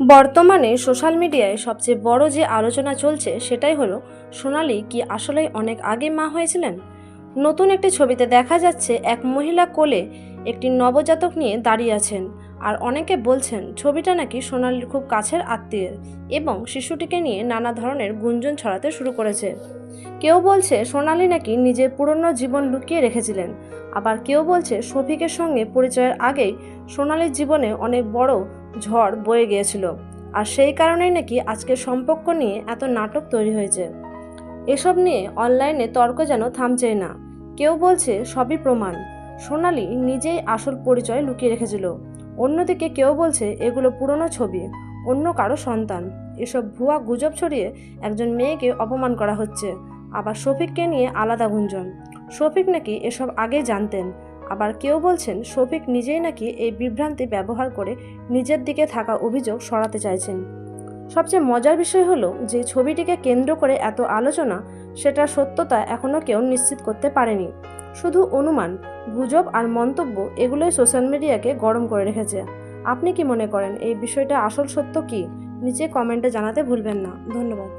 বর্তমানে সোশ্যাল মিডিয়ায় সবচেয়ে বড় যে আলোচনা চলছে সেটাই হলো সোনালি কি আসলেই অনেক আগে মা হয়েছিলেন। নতুন একটি ছবিতে দেখা যাচ্ছে এক মহিলা কোলে একটি নবজাতক নিয়ে দাঁড়িয়ে আছেন, আর অনেকে বলছেন ছবিটা নাকি সোনালির খুব কাছের আত্মীয়ের এবং শিশুটিকে নিয়ে নানা ধরনের গুঞ্জন ছড়াতে শুরু করেছে। কেউ বলছে সোনালি নাকি নিজের পুরনো জীবন লুকিয়ে রেখেছিলেন, আবার কেউ বলছে শফিকের সঙ্গে পরিচয়ের আগেই সোনালির জীবনে অনেক বড় ঝড় বয়ে গিয়েছিল, আর সেই কারণেই নাকি আজকের সম্পর্ক নিয়ে এত নাটক তৈরি হয়েছে। এসব নিয়ে অনলাইনে তর্ক যেন থামছেই না। কেউ বলছে সবই প্রমাণ, সোনালি নিজেই আসল পরিচয় লুকিয়ে রেখেছিল। অন্যদিকে কেউ বলছে এগুলো পুরনো ছবি, অন্য কারো সন্তান। এসব ভুয়া গুজব ছড়িয়ে একজন মেয়েকে অপমান করা হচ্ছে। আবার শফিককে নিয়ে আলাদা গুঞ্জন, শফিক নাকি এসব আগেই জানতেন। আবার কেউ বলছেন শফিক নিজেই নাকি এই বিভ্রান্তি ব্যবহার করে নিজের দিকে থাকা অভিযোগ সরাতে চাইছেন। সবচেয়ে মজার বিষয় হলো যে ছবিটিকে কেন্দ্র করে এত আলোচনা, সেটার সত্যতা এখনও কেউ নিশ্চিত করতে পারেনি। শুধু অনুমান, গুজব আর মন্তব্য, এগুলোই সোশ্যাল মিডিয়াকে গরম করে রেখেছে। আপনি কি মনে করেন এই বিষয়টা আসল সত্য কি? নিচে কমেন্টে জানাতে ভুলবেন না। ধন্যবাদ।